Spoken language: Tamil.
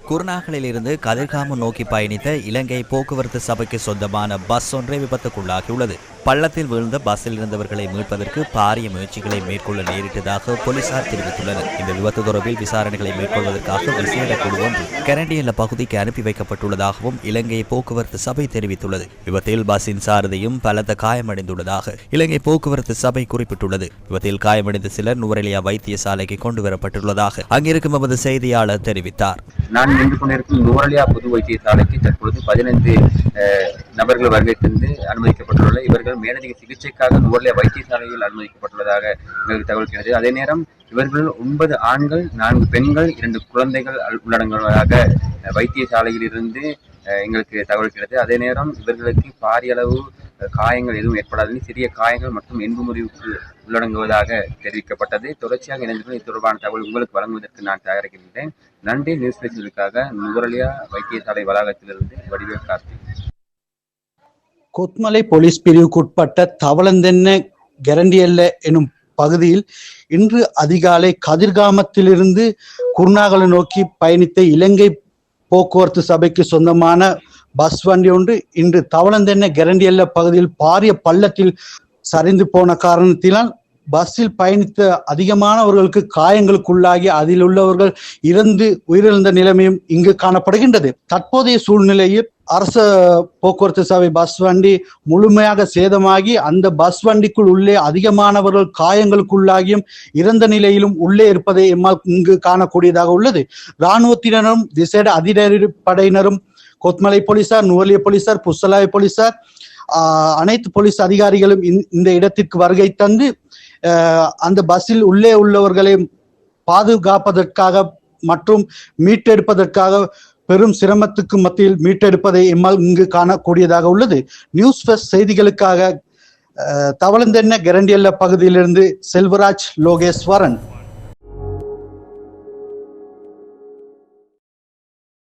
குருநாகலில் இருந்து கதிர்காமம் நோக்கி பயணித்த இலங்கை போக்குவரத்து சபைக்கு சொந்தமான பஸ் ஒன்றை விபத்துக்குள்ளாகியுள்ளது. பள்ளத்தில் வீழ்ந்த பஸ்ஸில் இருந்தவர்களை மீட்பதற்கு பாரிய முயற்சிகளை மேற்கொள்ள நேரிட்டதாக போலீசார் தெரிவித்துள்ளனர். இந்த விபத்து தொடர்பில் விசாரணைகளை மேற்கொள்வதற்காக விசேட குழு ஒன்று கரண்டியல்ல பகுதிக்கு அனுப்பி வைக்கப்பட்டுள்ளதாகவும் இலங்கை போக்குவரத்து சபை தெரிவித்துள்ளது. விபத்தில் பஸ்ஸின் சாரதியும் பலத்த காயமடைந்துள்ளதாக இலங்கை போக்குவரத்து சபை குறிப்பிட்டுள்ளது. விபத்தில் காயமடைந்த சிலர் நுவரெலியா வைத்தியசாலைக்கு கொண்டு வரப்பட்டுள்ளதாக அங்கிருக்கும் எமது செய்தியாளர் தெரிவித்தார். நான் நின்று கொண்டிருக்கும் நுவரெலியா பொது வைத்தியசாலைக்கு தற்பொழுது 15 நபர்கள் வருகை தந்து அனுமதிக்கப்பட்டுள்ள இவர்கள் மேலதிக சிகிச்சைக்காக நுவரெலியா வைத்தியசாலையில் அனுமதிக்கப்பட்டுள்ளதாக எங்களுக்கு தகவல் கிடைத்தது. அதே நேரம் இவர்கள் 9 ஆண்கள் 4 பெண்கள் 2 குழந்தைகள் உள்ளடங்குவதாக வைத்தியசாலையில் இருந்து எங்களுக்கு தகவல் கிடைத்தது. அதே நேரம் இவர்களுக்கு பாரிய அளவு காயங்கள் எதுவும் ஏற்படாது, சிறிய காயங்கள் மற்றும் எலும்பு முறிவுக்கு உள்ளடங்குவதாக தெரிவிக்கப்பட்டது. தொடர்ச்சியாக இணைந்து இது தொடர்பான தகவல் உங்களுக்கு வழங்குவதற்கு நான் தயாரிக்கின்றேன். நன்றி. நியூஸ் பேசுவதற்காக நுவரெலியா வைத்தியசாலை வளாகத்திலிருந்து வடிவேல் கார்த்திக். கொத்மலை போலீஸ் பிரிவுக்குட்பட்ட தவளந்தென்ன கரண்டியல்ல எனும் பகுதியில் இன்று அதிகாலை கதிர்காமத்திலிருந்து குருநாகலை நோக்கி பயணித்த இலங்கை போக்குவரத்து சபைக்கு சொந்தமான பஸ் வண்டி ஒன்று இன்று தவளந்தென்ன கரண்டியல்ல பகுதியில் பாரிய பள்ளத்தில் சரிந்து போன காரணத்தினால் பஸ்ஸில் பயணித்த அதிகமானவர்களுக்கு காயங்களுக்குள்ளாகி அதில் உள்ளவர்கள் உயிரிழந்த நிலைமையும் இங்கு காணப்படுகின்றது. தற்போதைய சூழ்நிலையில் அரச போக்குவரத்து சபை பஸ் வண்டி முழுமையாக சேதமாகி அந்த பஸ் வண்டிக்குள் உள்ளே அதிகமானவர்கள் காயங்களுக்குள்ளாகியும் இறந்த நிலையிலும் உள்ளே இருப்பதை எம்மால் இங்கு காணக்கூடியதாக உள்ளது. இராணுவத்தினரும் விசேட அதிரடிப்படையினரும் கொத்மலை போலீசார், நுவரெலியா போலீசார், புஸ்ஸலாய போலீசார், அனைத்து போலீஸ் அதிகாரிகளும் இந்த இடத்திற்கு வருகை தந்து அந்த பஸ்ஸில் உள்ளே உள்ளவர்களை பாதுகாப்பதற்காக மற்றும் மீட்டெடுப்பதற்காக பெரும் சிரமத்துக்கு மத்தியில் மீட்டெடுப்பதை எம்மால் இங்கு காணக்கூடியதாக உள்ளது. நியூஸ் ஃபர்ஸ்ட் செய்திகளுக்காக தவளந்தென்ன கரண்டியல்ல பகுதியிலிருந்து செல்வராஜ் லோகேஸ்வரன்.